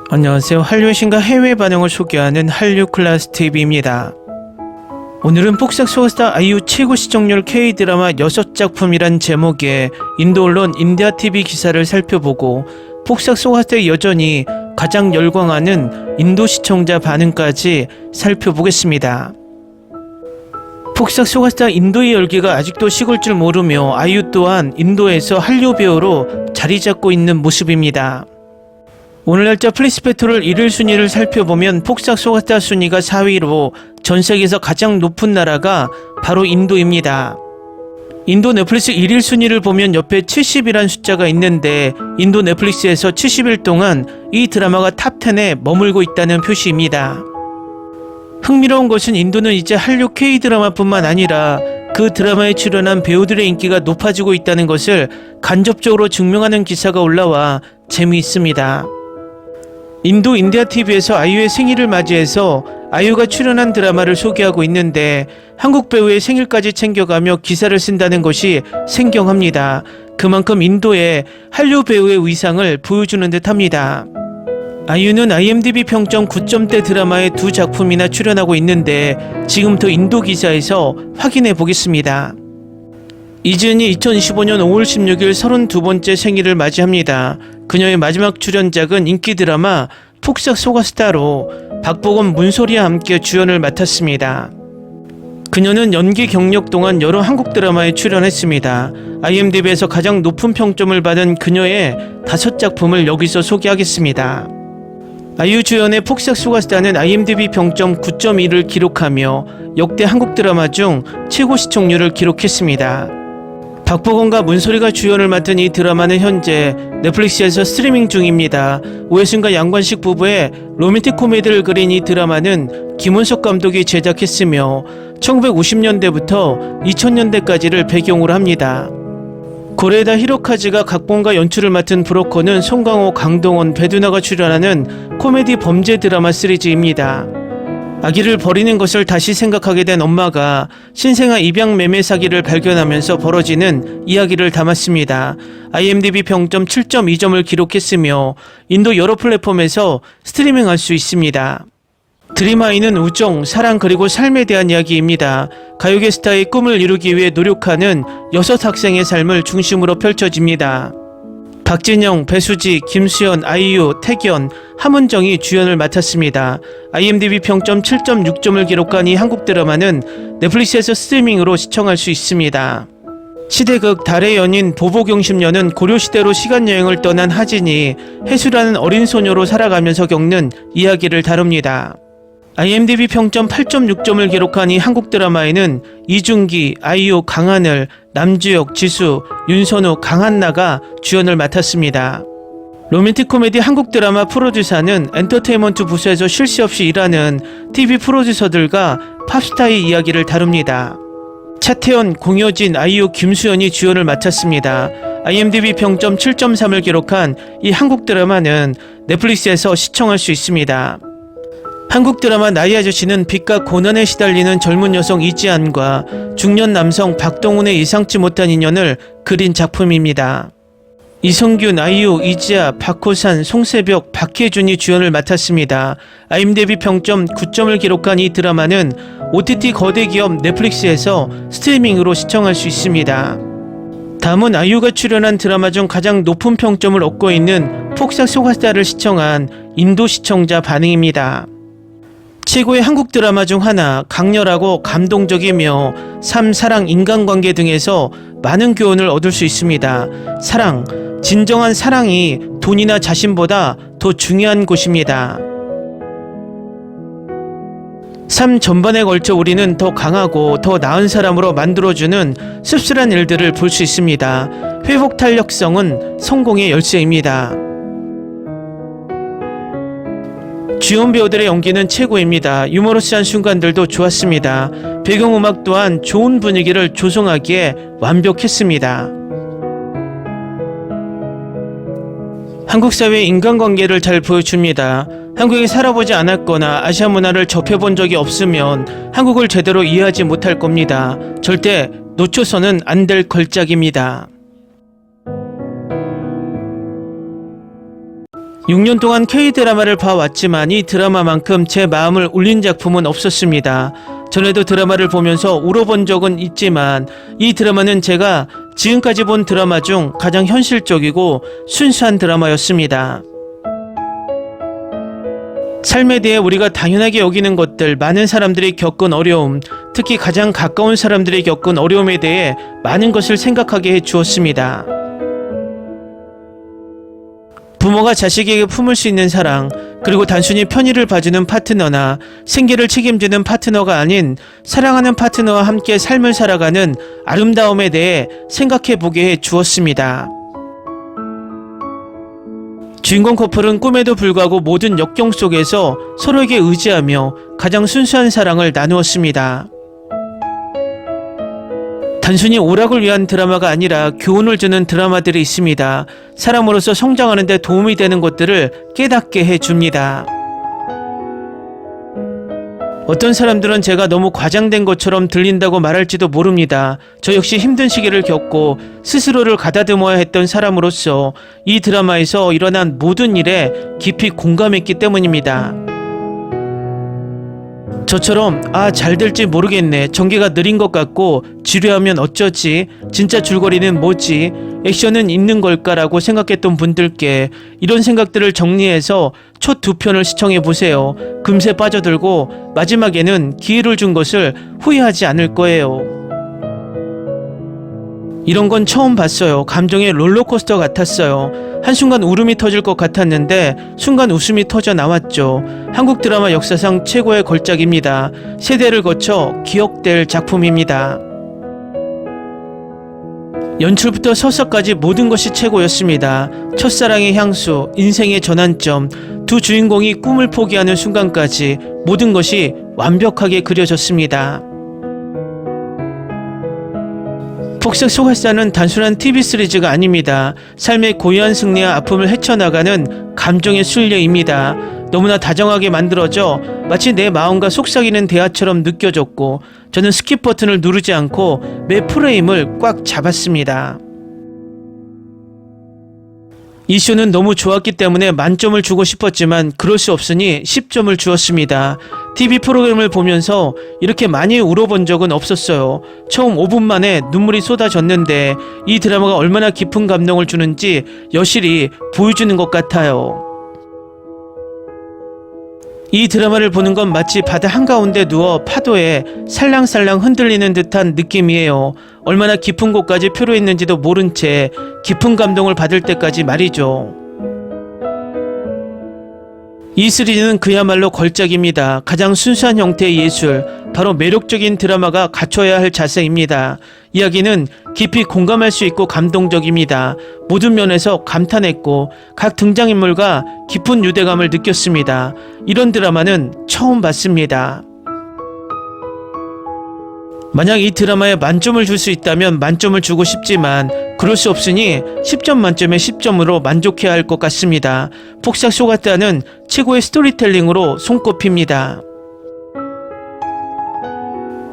안녕하세요. 한류의 신과 해외 반응을 소개하는 한류클래스TV입니다. 오늘은 폭삭 소가스타 아이유 최고 시청률 K-드라마 6작품이란 제목의 인도 언론 인디아TV 기사를 살펴보고 폭삭 소가스타의 여전히 가장 열광하는 인도 시청자 반응까지 살펴보겠습니다. 폭삭 소가스타 인도의 열기가 아직도 식을 줄 모르며 아이유 또한 인도에서 한류 배우로 자리 잡고 있는 모습입니다. 오늘 날짜 플리스페토를 1일 순위를 살펴보면 폭삭 소가스타 순위가 4위로 전 세계에서 가장 높은 나라가 바로 인도입니다. 인도 넷플릭스 1일 순위를 보면 옆에 70이란 숫자가 있는데 인도 넷플릭스에서 70일 동안 이 드라마가 탑10에 머물고 있다는 표시입니다. 흥미로운 것은 인도는 이제 한류 K-드라마뿐만 아니라 그 드라마에 출연한 배우들의 인기가 높아지고 있다는 것을 간접적으로 증명하는 기사가 올라와 재미있습니다. 인도 인디아TV에서 아이유의 생일을 맞이해서 아이유가 출연한 드라마를 소개하고 있는데 한국 배우의 생일까지 챙겨가며 기사를 쓴다는 것이 생경합니다. 그만큼 인도의 한류 배우의 위상을 보여주는 듯합니다. 아이유는 IMDb 평점 9점대 드라마에 2작품이나 출연하고 있는데 지금부터 인도 기사에서 확인해 보겠습니다. 이지은이 2025년 5월 16일 32번째 생일을 맞이합니다. 그녀의 마지막 출연작은 인기 드라마 폭삭 소가스타로 박보검, 문소리와 함께 주연을 맡았습니다. 그녀는 연기 경력 동안 여러 한국 드라마에 출연했습니다. IMDb에서 가장 높은 평점을 받은 그녀의 5작품을 여기서 소개하겠습니다. 아이유 주연의 폭삭 소가스타는 IMDb 평점 9.1을 기록하며 역대 한국 드라마 중 최고 시청률을 기록했습니다. 박보검과 문소리가 주연을 맡은 이 드라마는 현재 넷플릭스에서 스트리밍 중입니다. 오해순과 양관식 부부의 로맨틱 코미디를 그린 이 드라마는 김은석 감독이 제작했으며 1950년대부터 2000년대까지를 배경으로 합니다. 고레에다 히로카즈가 각본과 연출을 맡은 브로커는 송강호, 강동원, 배두나가 출연하는 코미디 범죄 드라마 시리즈입니다. 아기를 버리는 것을 다시 생각하게 된 엄마가 신생아 입양 매매 사기를 발견하면서 벌어지는 이야기를 담았습니다. IMDb 평점 7.2점을 기록했으며 인도 여러 플랫폼에서 스트리밍할 수 있습니다. 드림하이는 우정, 사랑 그리고 삶에 대한 이야기입니다. 가요계 스타의 꿈을 이루기 위해 노력하는 6학생의 삶을 중심으로 펼쳐집니다. 박진영, 배수지, 김수현, 아이유, 태견, 함은정이 주연을 맡았습니다. IMDb 평점 7.6점을 기록한 이 한국 드라마는 넷플릭스에서 스트리밍으로 시청할 수 있습니다. 시대극 달의 연인 보보경심녀는 고려시대로 시간여행을 떠난 하진이 해수라는 어린 소녀로 살아가면서 겪는 이야기를 다룹니다. IMDb 평점 8.6점을 기록한 이 한국 드라마에는 이준기, 아이유, 강하늘, 남주혁, 지수, 윤선우, 강한나가 주연을 맡았습니다. 로맨틱 코미디 한국 드라마 프로듀서는 엔터테인먼트 부서에서 쉴 새 없이 일하는 TV 프로듀서들과 팝스타의 이야기를 다룹니다. 차태현, 공효진, 아이유, 김수현이 주연을 맡았습니다. IMDb 평점 7.3을 기록한 이 한국 드라마는 넷플릭스에서 시청할 수 있습니다. 한국 드라마 나이 아저씨는 빚과 고난에 시달리는 젊은 여성 이지안과 중년 남성 박동훈의 예상치 못한 인연을 그린 작품입니다. 이성균, 아이유, 이지아, 박호산, 송세벽, 박혜준이 주연을 맡았습니다. IMDb 평점 9점을 기록한 이 드라마는 OTT 거대 기업 넷플릭스에서 스트리밍으로 시청할 수 있습니다. 다음은 아이유가 출연한 드라마 중 가장 높은 평점을 얻고 있는 폭삭 소가스타를 시청한 인도 시청자 반응입니다. 최고의 한국 드라마 중 하나, 강렬하고 감동적이며 삶, 사랑, 인간관계 등에서 많은 교훈을 얻을 수 있습니다. 사랑, 진정한 사랑이 돈이나 자신보다 더 중요한 곳입니다. 삶 전반에 걸쳐 우리는 더 강하고 더 나은 사람으로 만들어주는 씁쓸한 일들을 볼 수 있습니다. 회복 탄력성은 성공의 열쇠입니다. 주연 배우들의 연기는 최고입니다. 유머러스한 순간들도 좋았습니다. 배경음악 또한 좋은 분위기를 조성하기에 완벽했습니다. 한국 사회의 인간관계를 잘 보여줍니다. 한국에 살아보지 않았거나 아시아 문화를 접해본 적이 없으면 한국을 제대로 이해하지 못할 겁니다. 절대 놓쳐서는 안 될 걸작입니다. 6년 동안 K-드라마를 봐왔지만 이 드라마만큼 제 마음을 울린 작품은 없었습니다. 전에도 드라마를 보면서 울어본 적은 있지만 이 드라마는 제가 지금까지 본 드라마 중 가장 현실적이고 순수한 드라마였습니다. 삶에 대해 우리가 당연하게 여기는 것들, 많은 사람들이 겪은 어려움, 특히 가장 가까운 사람들이 겪은 어려움에 대해 많은 것을 생각하게 해주었습니다. 부모가 자식에게 품을 수 있는 사랑, 그리고 단순히 편의를 봐주는 파트너나 생계를 책임지는 파트너가 아닌 사랑하는 파트너와 함께 삶을 살아가는 아름다움에 대해 생각해보게 해주었습니다. 주인공 커플은 꿈에도 불구하고 모든 역경 속에서 서로에게 의지하며 가장 순수한 사랑을 나누었습니다. 단순히 오락을 위한 드라마가 아니라 교훈을 주는 드라마들이 있습니다. 사람으로서 성장하는 데 도움이 되는 것들을 깨닫게 해줍니다. 어떤 사람들은 제가 너무 과장된 것처럼 들린다고 말할지도 모릅니다. 저 역시 힘든 시기를 겪고 스스로를 가다듬어야 했던 사람으로서 이 드라마에서 일어난 모든 일에 깊이 공감했기 때문입니다. 저처럼 잘 될지 모르겠네, 전개가 느린 것 같고 지루하면 어쩌지, 진짜 줄거리는 뭐지, 액션은 있는 걸까라고 생각했던 분들께 이런 생각들을 정리해서 첫 2편을 시청해보세요. 금세 빠져들고 마지막에는 기회를 준 것을 후회하지 않을 거예요. 이런 건 처음 봤어요. 감정의 롤러코스터 같았어요. 한순간 울음이 터질 것 같았는데 순간 웃음이 터져 나왔죠. 한국 드라마 역사상 최고의 걸작입니다. 세대를 거쳐 기억될 작품입니다. 연출부터 서사까지 모든 것이 최고였습니다. 첫사랑의 향수, 인생의 전환점, 두 주인공이 꿈을 포기하는 순간까지 모든 것이 완벽하게 그려졌습니다. 폭삭 소가사는 단순한 TV 시리즈가 아닙니다. 삶의 고요한 승리와 아픔을 헤쳐나가는 감정의 순례입니다. 너무나 다정하게 만들어져 마치 내 마음과 속삭이는 대화처럼 느껴졌고 저는 스킵 버튼을 누르지 않고 매 프레임을 꽉 잡았습니다. 이 쇼는 너무 좋았기 때문에 만점을 주고 싶었지만 그럴 수 없으니 10점을 주었습니다. TV 프로그램을 보면서 이렇게 많이 울어본 적은 없었어요. 처음 5분 만에 눈물이 쏟아졌는데 이 드라마가 얼마나 깊은 감동을 주는지 여실히 보여주는 것 같아요. 이 드라마를 보는 건 마치 바다 한가운데 누워 파도에 살랑살랑 흔들리는 듯한 느낌이에요. 얼마나 깊은 곳까지 표류했는지도 모른 채 깊은 감동을 받을 때까지 말이죠. 이 시리즈는 그야말로 걸작입니다. 가장 순수한 형태의 예술, 바로 매력적인 드라마가 갖춰야 할 자세입니다. 이야기는 깊이 공감할 수 있고 감동적입니다. 모든 면에서 감탄했고 각 등장인물과 깊은 유대감을 느꼈습니다. 이런 드라마는 처음 봤습니다. 만약 이 드라마에 만점을 줄 수 있다면 만점을 주고 싶지만 그럴 수 없으니 10점 만점에 10점으로 만족해야 할 것 같습니다. 폭삭 소가사는 최고의 스토리텔링으로 손꼽힙니다.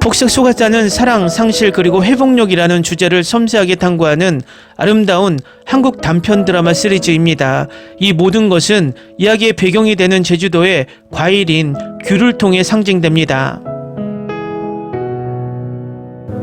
폭삭 소가사는 사랑, 상실 그리고 회복력이라는 주제를 섬세하게 탐구하는 아름다운 한국 단편 드라마 시리즈입니다. 이 모든 것은 이야기의 배경이 되는 제주도의 과일인 귤을 통해 상징됩니다.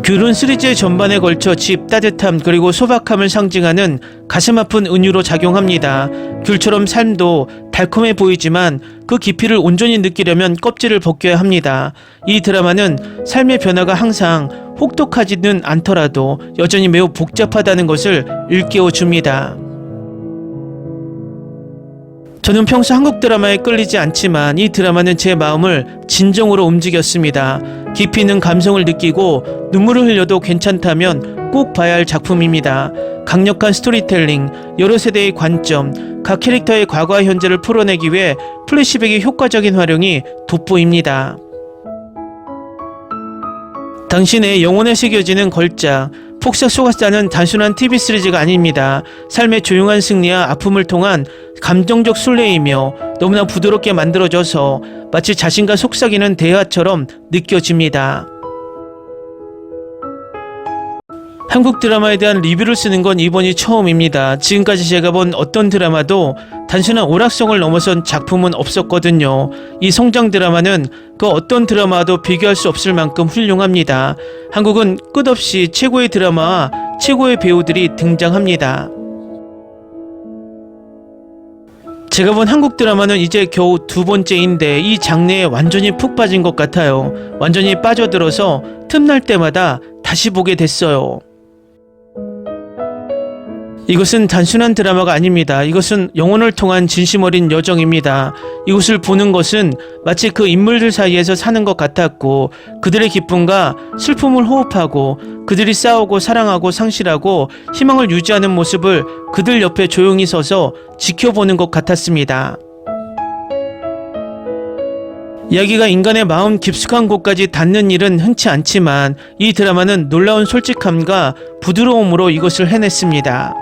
귤은 시리즈의 전반에 걸쳐 집, 따뜻함 그리고 소박함을 상징하는 가슴 아픈 은유로 작용합니다. 귤처럼 삶도 달콤해 보이지만 그 깊이를 온전히 느끼려면 껍질을 벗겨야 합니다. 이 드라마는 삶의 변화가 항상 혹독하지는 않더라도 여전히 매우 복잡하다는 것을 일깨워줍니다. 저는 평소 한국 드라마에 끌리지 않지만 이 드라마는 제 마음을 진정으로 움직였습니다. 깊이 있는 감성을 느끼고 눈물을 흘려도 괜찮다면 꼭 봐야 할 작품입니다. 강력한 스토리텔링, 여러 세대의 관점, 각 캐릭터의 과거와 현재를 풀어내기 위해 플래시백의 효과적인 활용이 돋보입니다. 당신의 영혼에 새겨지는 걸작, 폭삭 소가사는 단순한 TV 시리즈가 아닙니다. 삶의 조용한 승리와 아픔을 통한 감정적 순례이며 너무나 부드럽게 만들어져서 마치 자신과 속삭이는 대화처럼 느껴집니다. 한국 드라마에 대한 리뷰를 쓰는 건 이번이 처음입니다. 지금까지 제가 본 어떤 드라마도 단순한 오락성을 넘어선 작품은 없었거든요. 이 성장 드라마는 그 어떤 드라마와도 비교할 수 없을 만큼 훌륭합니다. 한국은 끝없이 최고의 드라마와 최고의 배우들이 등장합니다. 제가 본 한국 드라마는 이제 겨우 2번째인데 이 장르에 완전히 푹 빠진 것 같아요. 완전히 빠져들어서 틈날 때마다 다시 보게 됐어요. 이것은 단순한 드라마가 아닙니다. 이것은 영혼을 통한 진심 어린 여정입니다. 이것을 보는 것은 마치 그 인물들 사이에서 사는 것 같았고, 그들의 기쁨과 슬픔을 호흡하고, 그들이 싸우고 사랑하고 상실하고 희망을 유지하는 모습을 그들 옆에 조용히 서서 지켜보는 것 같았습니다. 이야기가 인간의 마음 깊숙한 곳까지 닿는 일은 흔치 않지만 이 드라마는 놀라운 솔직함과 부드러움으로 이것을 해냈습니다.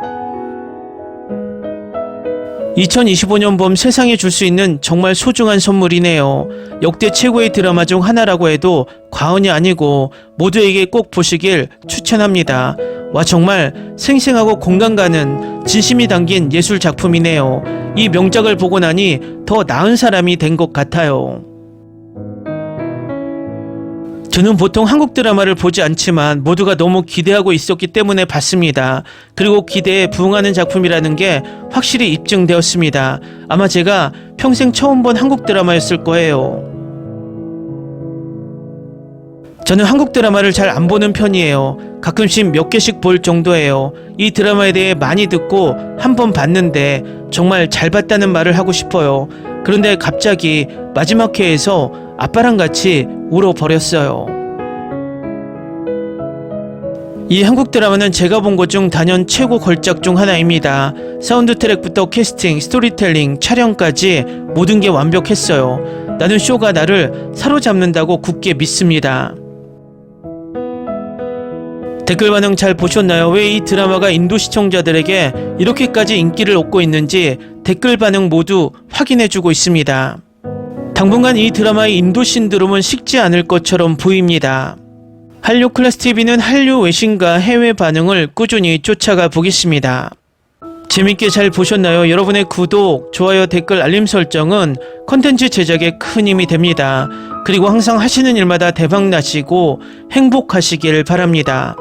2025년 봄 세상에 줄 수 있는 정말 소중한 선물이네요. 역대 최고의 드라마 중 하나라고 해도 과언이 아니고 모두에게 꼭 보시길 추천합니다. 와, 정말 생생하고 공감 가는 진심이 담긴 예술 작품이네요. 이 명작을 보고 나니 더 나은 사람이 된 것 같아요. 저는 보통 한국 드라마를 보지 않지만 모두가 너무 기대하고 있었기 때문에 봤습니다. 그리고 기대에 부응하는 작품이라는 게 확실히 입증되었습니다. 아마 제가 평생 처음 본 한국 드라마였을 거예요. 저는 한국 드라마를 잘 안 보는 편이에요. 가끔씩 몇 개씩 볼 정도예요. 이 드라마에 대해 많이 듣고 한 번 봤는데 정말 잘 봤다는 말을 하고 싶어요. 그런데 갑자기 마지막 회에서 아빠랑 같이 울어버렸어요. 이 한국 드라마는 제가 본 것 중 단연 최고 걸작 중 하나입니다. 사운드 트랙부터 캐스팅, 스토리텔링, 촬영까지 모든 게 완벽했어요. 나는 쇼가 나를 사로잡는다고 굳게 믿습니다. 댓글 반응 잘 보셨나요? 왜 이 드라마가 인도 시청자들에게 이렇게까지 인기를 얻고 있는지 댓글 반응 모두 확인해주고 있습니다. 당분간 이 드라마의 인도 신드롬은 식지 않을 것처럼 보입니다. 한류 클래스TV는 한류 외신과 해외 반응을 꾸준히 쫓아가 보겠습니다. 재밌게 잘 보셨나요? 여러분의 구독, 좋아요, 댓글, 알림 설정은 컨텐츠 제작에 큰 힘이 됩니다. 그리고 항상 하시는 일마다 대박 나시고 행복하시길 바랍니다.